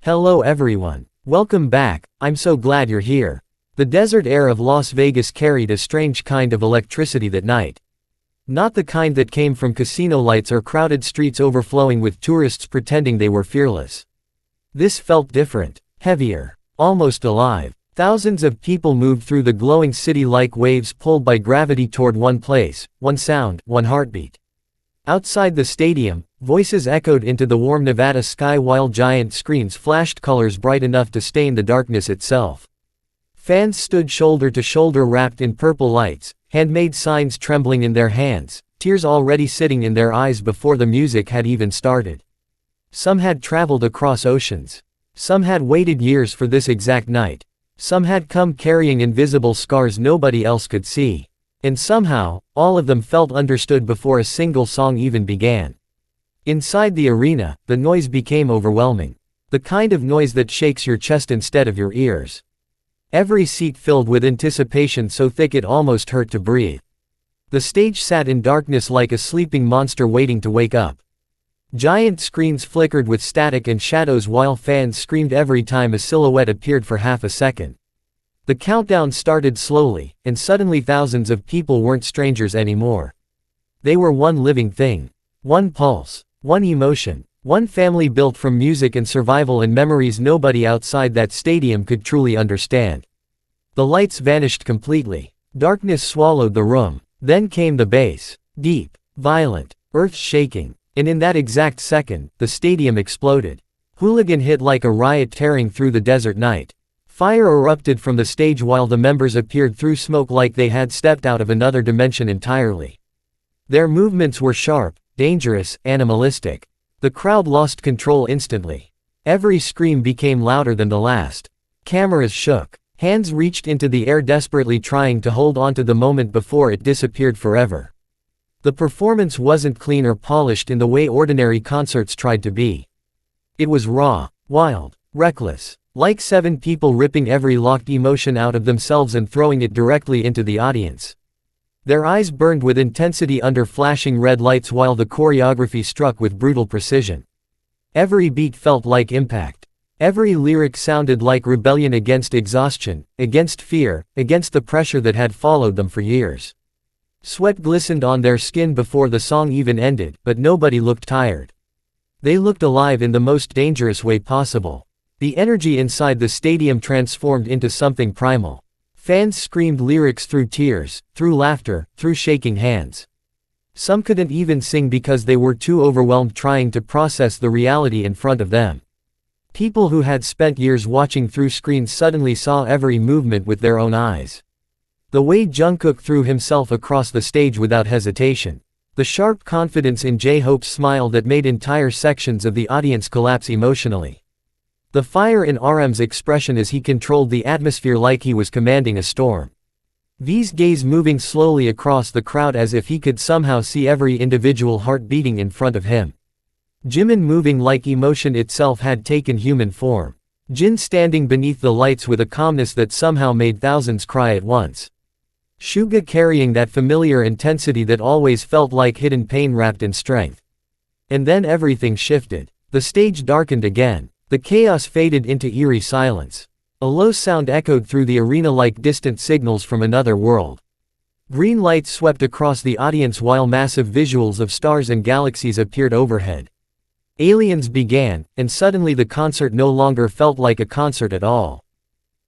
Hello everyone. Welcome back, I'm so glad you're here. The desert air of Las Vegas carried a strange kind of electricity that night. Not the kind that came from casino lights or crowded streets overflowing with tourists pretending they were fearless. This felt different, heavier, almost alive. Thousands of people moved through the glowing city like waves pulled by gravity toward one place, one sound, one heartbeat. Outside the stadium, voices echoed into the warm Nevada sky while giant screens flashed colors bright enough to stain the darkness itself. Fans stood shoulder to shoulder wrapped in purple lights, handmade signs trembling in their hands, tears already sitting in their eyes before the music had even started. Some had traveled across oceans. Some had waited years for this exact night. Some had come carrying invisible scars nobody else could see. And somehow, all of them felt understood before a single song even began. Inside the arena, the noise became overwhelming. The kind of noise that shakes your chest instead of your ears. Every seat filled with anticipation so thick it almost hurt to breathe. The stage sat in darkness like a sleeping monster waiting to wake up. Giant screens flickered with static and shadows while fans screamed every time a silhouette appeared for half a second. The countdown started slowly, and suddenly thousands of people weren't strangers anymore. They were one living thing. One pulse. One emotion. One family built from music and survival and memories nobody outside that stadium could truly understand. The lights vanished completely. Darkness swallowed the room. Then came the bass. Deep. Violent. Earth-shaking. And in that exact second, the stadium exploded. Hooligan hit like a riot tearing through the desert night. Fire erupted from the stage while the members appeared through smoke like they had stepped out of another dimension entirely. Their movements were sharp, dangerous, animalistic. The crowd lost control instantly. Every scream became louder than the last. Cameras shook. Hands reached into the air desperately trying to hold onto the moment before it disappeared forever. The performance wasn't clean or polished in the way ordinary concerts tried to be. It was raw, wild, reckless. Like 7 people ripping every locked emotion out of themselves and throwing it directly into the audience. Their eyes burned with intensity under flashing red lights while the choreography struck with brutal precision. Every beat felt like impact. Every lyric sounded like rebellion against exhaustion, against fear, against the pressure that had followed them for years. Sweat glistened on their skin before the song even ended, but nobody looked tired. They looked alive in the most dangerous way possible. The energy inside the stadium transformed into something primal. Fans screamed lyrics through tears, through laughter, through shaking hands. Some couldn't even sing because they were too overwhelmed trying to process the reality in front of them. People who had spent years watching through screens suddenly saw every movement with their own eyes. The way Jungkook threw himself across the stage without hesitation. The sharp confidence in J-Hope's smile that made entire sections of the audience collapse emotionally. The fire in RM's expression as he controlled the atmosphere like he was commanding a storm. V's gaze moving slowly across the crowd as if he could somehow see every individual heart beating in front of him. Jimin moving like emotion itself had taken human form. Jin standing beneath the lights with a calmness that somehow made thousands cry at once. Suga carrying that familiar intensity that always felt like hidden pain wrapped in strength. And then everything shifted. The stage darkened again. The chaos faded into eerie silence. A low sound echoed through the arena like distant signals from another world. Green lights swept across the audience while massive visuals of stars and galaxies appeared overhead. Aliens began, and suddenly the concert no longer felt like a concert at all.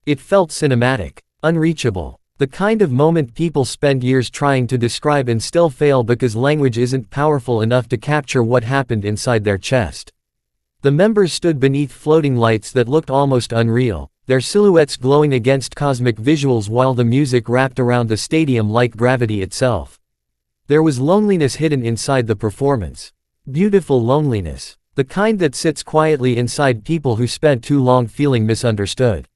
It felt cinematic, unreachable. The kind of moment people spend years trying to describe and still fail because language isn't powerful enough to capture what happened inside their chest. The members stood beneath floating lights that looked almost unreal, their silhouettes glowing against cosmic visuals while the music wrapped around the stadium like gravity itself. There was loneliness hidden inside the performance. Beautiful loneliness. The kind that sits quietly inside people who spent too long feeling misunderstood.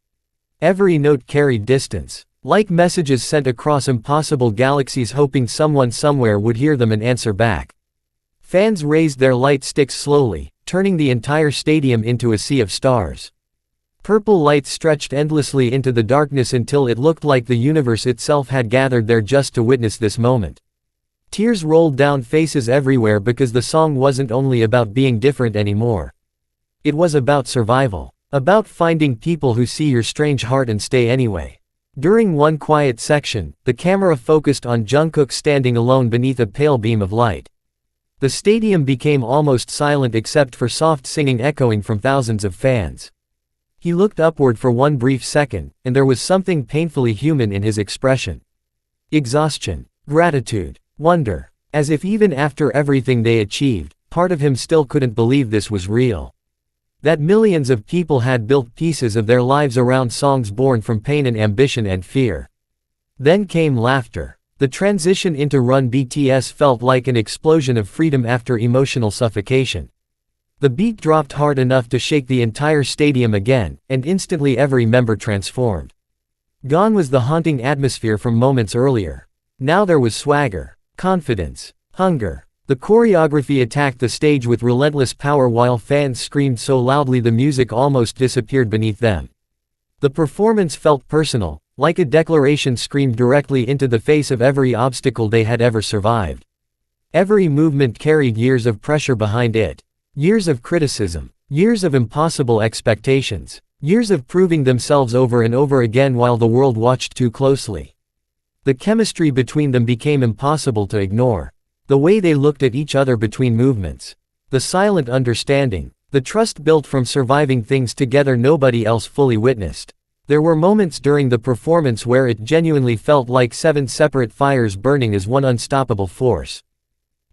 Every note carried distance, like messages sent across impossible galaxies hoping someone somewhere would hear them and answer back. Fans raised their light sticks slowly, turning the entire stadium into a sea of stars. Purple lights stretched endlessly into the darkness until it looked like the universe itself had gathered there just to witness this moment. Tears rolled down faces everywhere because the song wasn't only about being different anymore. It was about survival. About finding people who see your strange heart and stay anyway. During one quiet section, the camera focused on Jungkook standing alone beneath a pale beam of light. The stadium became almost silent except for soft singing echoing from thousands of fans. He looked upward for one brief second, and there was something painfully human in his expression. Exhaustion, gratitude, wonder. As if even after everything they achieved, part of him still couldn't believe this was real. That millions of people had built pieces of their lives around songs born from pain and ambition and fear. Then came laughter. The transition into Run BTS felt like an explosion of freedom after emotional suffocation. The beat dropped hard enough to shake the entire stadium again, and instantly every member transformed. Gone was the haunting atmosphere from moments earlier. Now there was swagger, confidence, hunger. The choreography attacked the stage with relentless power while fans screamed so loudly the music almost disappeared beneath them. The performance felt personal, like a declaration screamed directly into the face of every obstacle they had ever survived. Every movement carried years of pressure behind it. Years of criticism. Years of impossible expectations. Years of proving themselves over and over again while the world watched too closely. The chemistry between them became impossible to ignore. The way they looked at each other between movements. The silent understanding. The trust built from surviving things together nobody else fully witnessed. There were moments during the performance where it genuinely felt like 7 separate fires burning as one unstoppable force.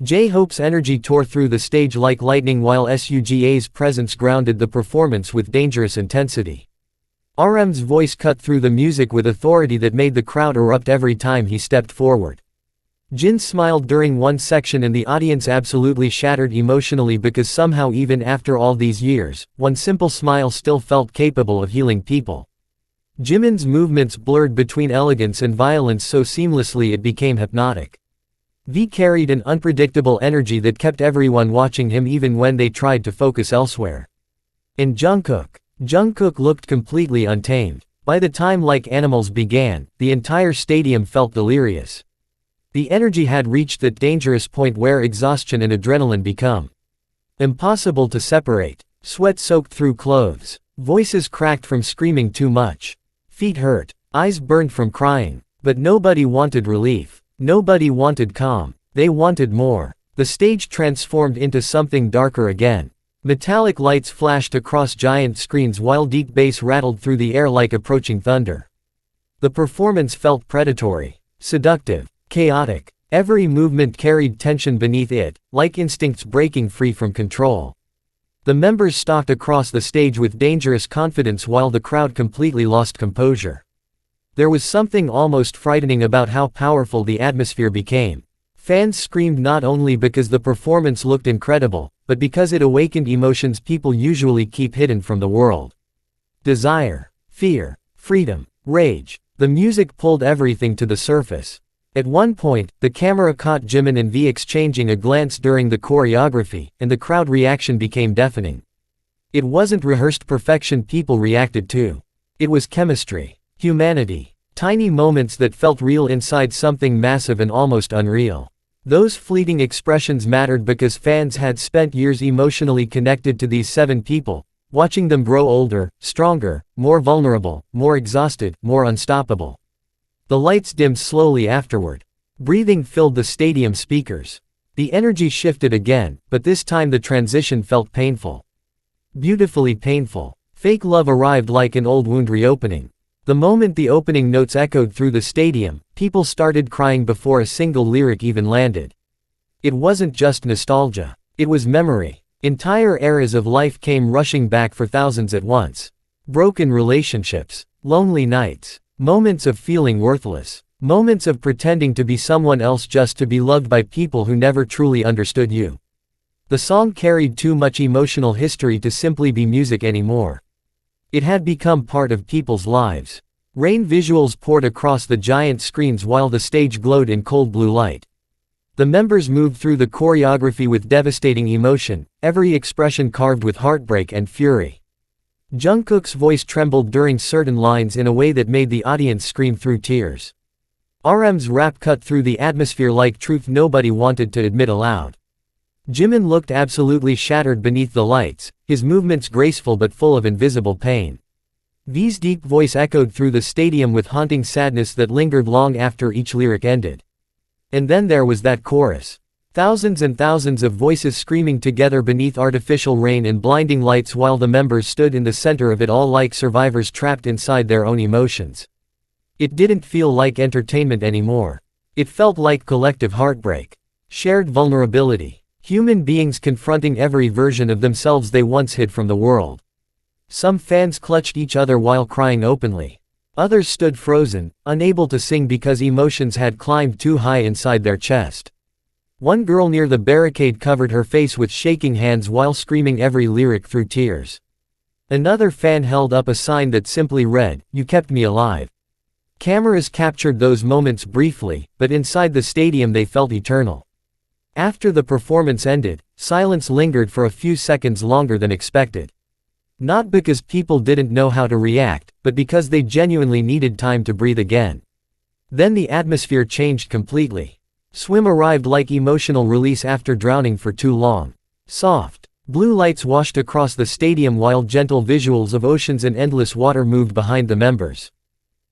J-Hope's energy tore through the stage like lightning while Suga's presence grounded the performance with dangerous intensity. RM's voice cut through the music with authority that made the crowd erupt every time he stepped forward. Jin smiled during one section and the audience absolutely shattered emotionally because somehow even after all these years, one simple smile still felt capable of healing people. Jimin's movements blurred between elegance and violence so seamlessly it became hypnotic. V carried an unpredictable energy that kept everyone watching him even when they tried to focus elsewhere. And Jungkook looked completely untamed. By the time Like Animals began, the entire stadium felt delirious. The energy had reached that dangerous point where exhaustion and adrenaline become impossible to separate. Sweat soaked through clothes. Voices cracked from screaming too much. Feet hurt. Eyes burned from crying. But nobody wanted relief. Nobody wanted calm. They wanted more. The stage transformed into something darker again. Metallic lights flashed across giant screens while deep bass rattled through the air like approaching thunder. The performance felt predatory, seductive, chaotic. Every movement carried tension beneath it, like instincts breaking free from control. The members stalked across the stage with dangerous confidence while the crowd completely lost composure. There was something almost frightening about how powerful the atmosphere became. Fans screamed not only because the performance looked incredible, but because it awakened emotions people usually keep hidden from the world. Desire, fear, freedom, rage. The music pulled everything to the surface. At one point, the camera caught Jimin and V exchanging a glance during the choreography, and the crowd reaction became deafening. It wasn't rehearsed perfection people reacted to. It was chemistry, humanity, tiny moments that felt real inside something massive and almost unreal. Those fleeting expressions mattered because fans had spent years emotionally connected to these 7 people, watching them grow older, stronger, more vulnerable, more exhausted, more unstoppable. The lights dimmed slowly afterward. Breathing filled the stadium speakers. The energy shifted again, but this time the transition felt painful. Beautifully painful. Fake love arrived like an old wound reopening. The moment the opening notes echoed through the stadium, people started crying before a single lyric even landed. It wasn't just nostalgia. It was memory. Entire eras of life came rushing back for thousands at once. Broken relationships. Lonely nights. Moments of feeling worthless. Moments of pretending to be someone else just to be loved by people who never truly understood you. The song carried too much emotional history to simply be music anymore. It had become part of people's lives. Rain visuals poured across the giant screens while the stage glowed in cold blue light. The members moved through the choreography with devastating emotion, every expression carved with heartbreak and fury. Jungkook's voice trembled during certain lines in a way that made the audience scream through tears. RM's rap cut through the atmosphere like truth nobody wanted to admit aloud. Jimin looked absolutely shattered beneath the lights, his movements graceful but full of invisible pain. V's deep voice echoed through the stadium with haunting sadness that lingered long after each lyric ended. And then there was that chorus. Thousands and thousands of voices screaming together beneath artificial rain and blinding lights while the members stood in the center of it all like survivors trapped inside their own emotions. It didn't feel like entertainment anymore. It felt like collective heartbreak. Shared vulnerability. Human beings confronting every version of themselves they once hid from the world. Some fans clutched each other while crying openly. Others stood frozen, unable to sing because emotions had climbed too high inside their chest. One girl near the barricade covered her face with shaking hands while screaming every lyric through tears. Another fan held up a sign that simply read, "You kept me alive." Cameras captured those moments briefly, but inside the stadium they felt eternal. After the performance ended, silence lingered for a few seconds longer than expected. Not because people didn't know how to react, but because they genuinely needed time to breathe again. Then the atmosphere changed completely. Swim arrived like emotional release after drowning for too long. Soft, blue lights washed across the stadium while gentle visuals of oceans and endless water moved behind the members.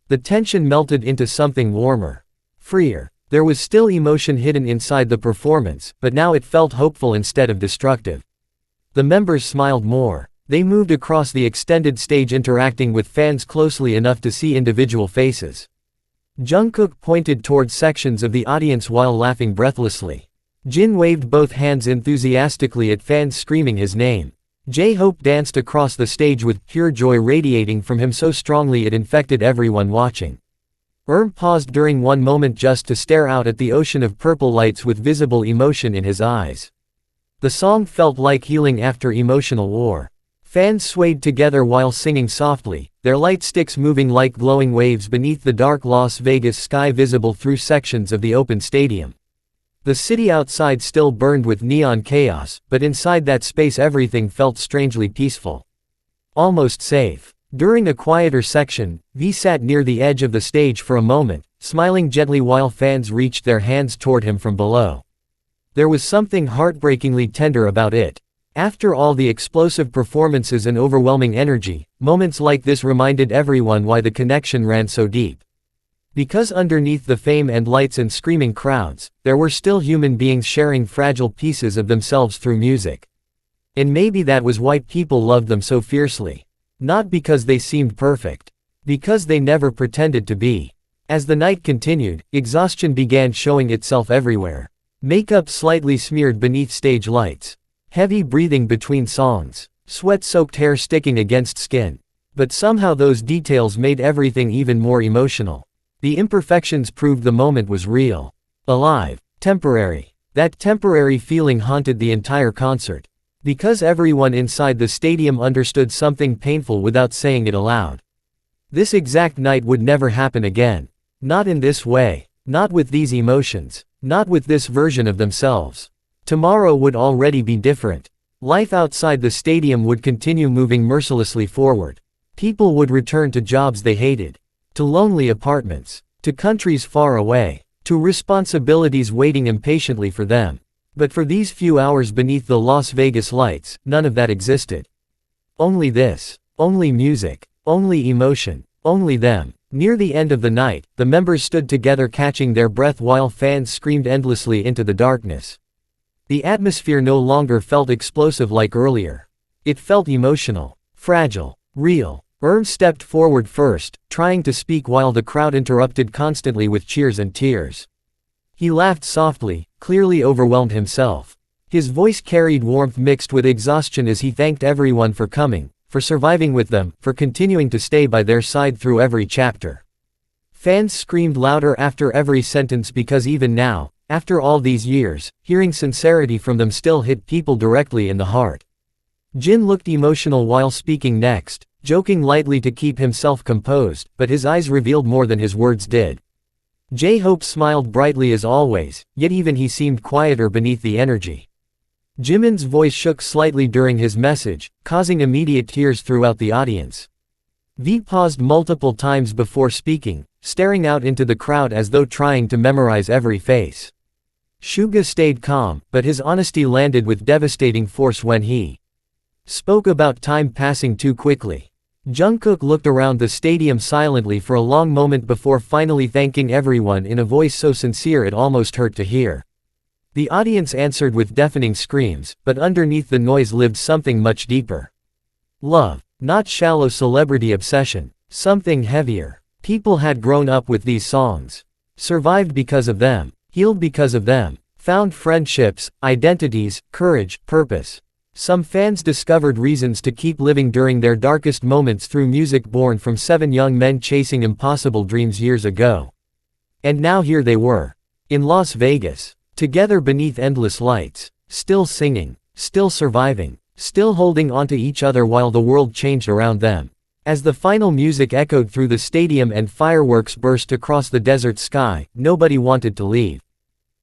The tension melted into something warmer. Freer. There was still emotion hidden inside the performance, but now it felt hopeful instead of destructive. The members smiled more. They moved across the extended stage interacting with fans closely enough to see individual faces. Jungkook pointed toward sections of the audience while laughing breathlessly. Jin waved both hands enthusiastically at fans screaming his name. J-Hope danced across the stage with pure joy radiating from him so strongly it infected everyone watching. Paused during one moment just to stare out at the ocean of purple lights with visible emotion in his eyes. The song felt like healing after emotional war. Fans swayed together while singing softly, their light sticks moving like glowing waves beneath the dark Las Vegas sky visible through sections of the open stadium. The city outside still burned with neon chaos, but inside that space everything felt strangely peaceful. Almost safe. During a quieter section, V sat near the edge of the stage for a moment, smiling gently while fans reached their hands toward him from below. There was something heartbreakingly tender about it. After all the explosive performances and overwhelming energy, moments like this reminded everyone why the connection ran so deep. Because underneath the fame and lights and screaming crowds, there were still human beings sharing fragile pieces of themselves through music. And maybe that was why people loved them so fiercely. Not because they seemed perfect. Because they never pretended to be. As the night continued, exhaustion began showing itself everywhere. Makeup slightly smeared beneath stage lights. Heavy breathing between songs. Sweat-soaked hair sticking against skin. But somehow those details made everything even more emotional. The imperfections proved the moment was real. Alive. Temporary. That temporary feeling haunted the entire concert. Because everyone inside the stadium understood something painful without saying it aloud. This exact night would never happen again. Not in this way. Not with these emotions. Not with this version of themselves. Tomorrow would already be different. Life outside the stadium would continue moving mercilessly forward. People would return to jobs they hated. To lonely apartments. To countries far away. To responsibilities waiting impatiently for them. But for these few hours beneath the Las Vegas lights, none of that existed. Only this. Only music. Only emotion. Only them. Near the end of the night, the members stood together catching their breath while fans screamed endlessly into the darkness. The atmosphere no longer felt explosive like earlier. It felt emotional. Fragile. Real. Stepped forward first, trying to speak while the crowd interrupted constantly with cheers and tears. He laughed softly, clearly overwhelmed himself. His voice carried warmth mixed with exhaustion as he thanked everyone for coming, for surviving with them, for continuing to stay by their side through every chapter. Fans screamed louder after every sentence because even now, after all these years, hearing sincerity from them still hit people directly in the heart. Jin looked emotional while speaking next, joking lightly to keep himself composed, but his eyes revealed more than his words did. J-Hope smiled brightly as always, yet even he seemed quieter beneath the energy. Jimin's voice shook slightly during his message, causing immediate tears throughout the audience. V paused multiple times before speaking, staring out into the crowd as though trying to memorize every face. Suga stayed calm, but his honesty landed with devastating force when he spoke about time passing too quickly. Jungkook looked around the stadium silently for a long moment before finally thanking everyone in a voice so sincere it almost hurt to hear. The audience answered with deafening screams, but underneath the noise lived something much deeper. Love. Not shallow celebrity obsession. Something heavier. People had grown up with these songs. Survived because of them. Healed because of them. Found friendships, identities, courage, purpose. Some fans discovered reasons to keep living during their darkest moments through music born from 7 young men chasing impossible dreams years ago. And now here they were. In Las Vegas. Together beneath endless lights. Still singing. Still surviving. Still holding onto each other while the world changed around them. As the final music echoed through the stadium and fireworks burst across the desert sky, nobody wanted to leave.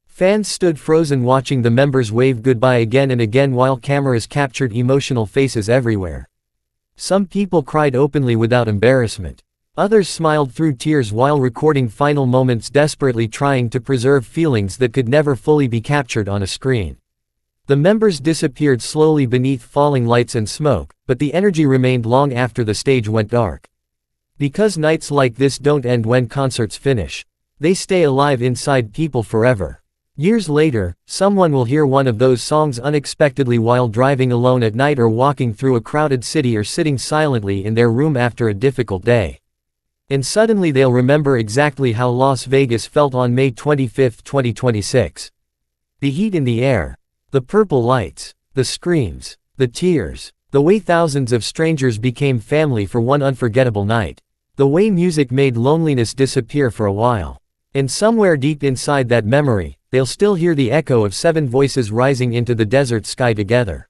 Fans stood frozen watching the members wave goodbye again and again while cameras captured emotional faces everywhere. Some people cried openly without embarrassment. Others smiled through tears while recording final moments, desperately trying to preserve feelings that could never fully be captured on a screen. The members disappeared slowly beneath falling lights and smoke, but the energy remained long after the stage went dark. Because nights like this don't end when concerts finish. They stay alive inside people forever. Years later, someone will hear one of those songs unexpectedly while driving alone at night or walking through a crowded city or sitting silently in their room after a difficult day. And suddenly they'll remember exactly how Las Vegas felt on May 25, 2026. The heat in the air. The purple lights. The screams. The tears. The way thousands of strangers became family for one unforgettable night. The way music made loneliness disappear for a while. And somewhere deep inside that memory, they'll still hear the echo of 7 voices rising into the desert sky together.